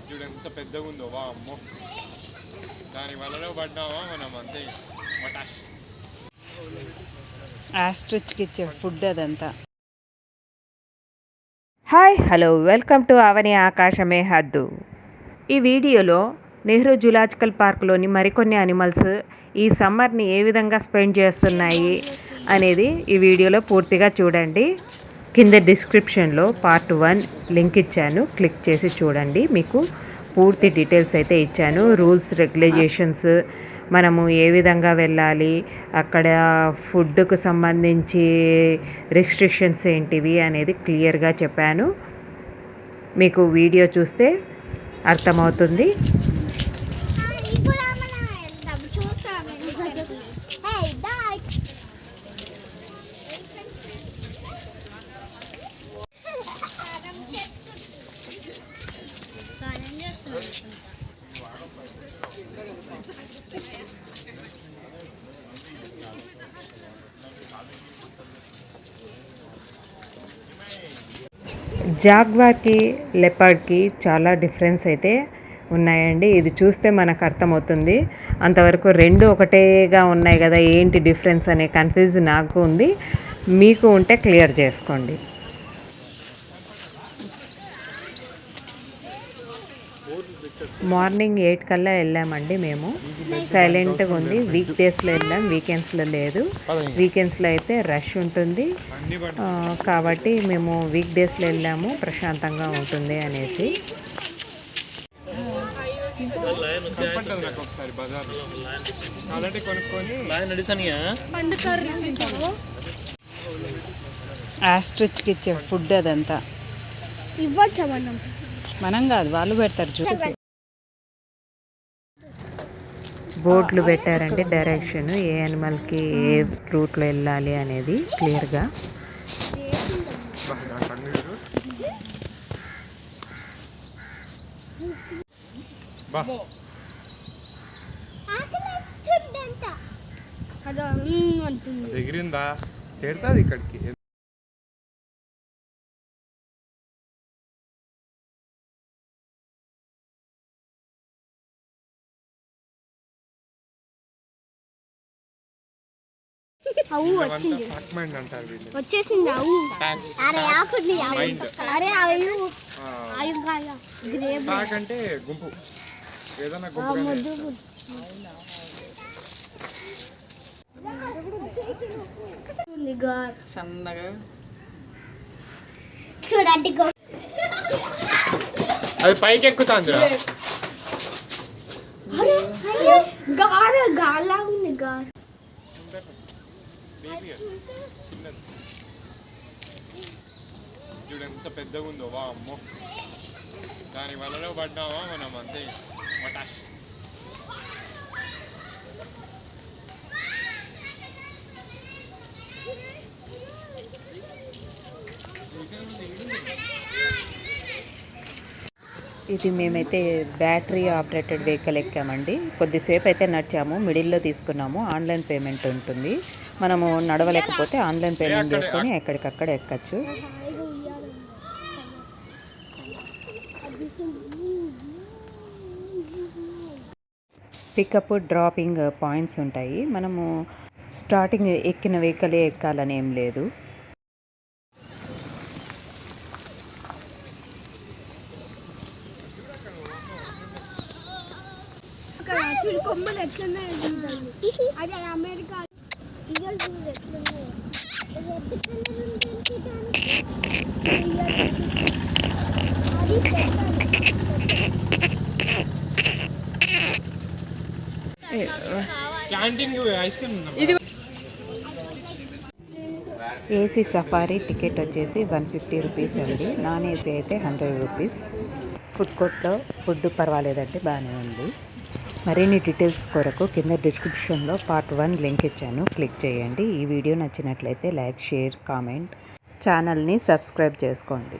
చూడు ఎంత పెద్దగా ఉందో వా అమ్మో, దాని వలలో పడ్డావా మనం అంతే. ఆస్ట్రిచ్కి ఇచ్చే ఫుడ్ అదంతా. హాయ్ హలో, వెల్కమ్ టు అవని ఆకాశమే హద్దు. ఈ వీడియోలో నెహ్రూ జూలాజికల్ పార్క్లోని మరికొన్ని అనిమల్స్ ఈ సమ్మర్ని ఏ విధంగా స్పెండ్ చేస్తున్నాయి అనేది ఈ వీడియోలో పూర్తిగా చూడండి. కింద డిస్క్రిప్షన్లో పార్ట్ 1 లింక్ ఇచ్చాను, క్లిక్ చేసి చూడండి. మీకు పూర్తి డీటెయిల్స్ అయితే ఇచ్చాను. రూల్స్, రెగ్యులేషన్స్, మనము ఏ విధంగా వెళ్ళాలి, అక్కడ ఫుడ్కు సంబంధించి రిస్ట్రిక్షన్స్ ఏంటివి అనేది క్లియర్గా చెప్పాను. మీకు వీడియో చూస్తే అర్థమవుతుంది. జాగ్వార్కి, లెపర్డ్కి చాలా డిఫరెన్స్ అయితే ఉన్నాయండి. ఇది చూస్తే మనకు అర్థమవుతుంది. అంతవరకు రెండు ఒకటేగా ఉన్నాయి కదా, ఏంటి డిఫరెన్స్ అనే కన్ఫ్యూజ్ నాకు ఉంది. మీకు ఉంటే క్లియర్ చేసుకోండి. మార్నింగ్ 8 కల్లా వెళ్ళామండి మేము. సైలెంట్గా ఉంది. వీక్ డేస్లో వెళ్ళాం, వీకెండ్స్లో లేదు. వీకెండ్స్లో అయితే రష్ ఉంటుంది కాబట్టి మేము వీక్ డేస్లో వెళ్ళాము, ప్రశాంతంగా ఉంటుంది అనేసి. ఆస్ట్రిచ్కి ఇచ్చే ఫుడ్ అదంతా మనం కాదు, వాళ్ళు పెడతారు. చూసి బోర్డులు పెట్టారంటే డైరెక్షన్, ఏ యానిమల్కి ఏ రూట్లో వెళ్ళాలి అనేది క్లియర్గా. ఎగిరిందా చేరుతుంది ఇక్కడికి. వచ్చేసింది. అంటే గుంపు ఏదైనా గుంపు సన్నగా చూడండి, అది పైకి ఎక్కుతుంది. గాలా ఉంది. చూడు ఎంత పెద్దగా ఉందో వా అమ్మో, దాని వలలో పడ్డావా మనం అంతే. ఇది మేమైతే బ్యాటరీ ఆపరేటెడ్ వెహికల్ ఎక్కామండి. కొద్దిసేపు అయితే నడిచాము, మిడిల్లో తీసుకున్నాము. ఆన్లైన్ పేమెంట్ ఉంటుంది. మనము నడవలేకపోతే ఆన్లైన్ పేమెంట్ చేసుకొని ఎక్కడికక్కడ ఎక్కచ్చు. పికప్, డ్రాపింగ్ పాయింట్స్ ఉంటాయి. మనము స్టార్టింగ్ ఎక్కిన వెహికలే ఎక్కాలని ఏం లేదు. కొమ్మలు ఎట్లున్నాయి, అదే అమెరికా ఏసీ సఫారీ టికెట్ వచ్చేసి 150 రూపీస్ అండి. నాన్ ఏసీ అయితే 100 రూపీస్. ఫుడ్ కోర్ట్లో ఫుడ్ పర్వాలేదంటే బాగానే ఉంది. మరిన్ని డీటెయిల్స్ కొరకు కింద డిస్క్రిప్షన్లో పార్ట్ 1 లింక్ ఇచ్చాను, క్లిక్ చేయండి. ఈ వీడియో నచ్చినట్లయితే లైక్, షేర్, కామెంట్, ఛానల్ని సబ్స్క్రైబ్ చేసుకోండి.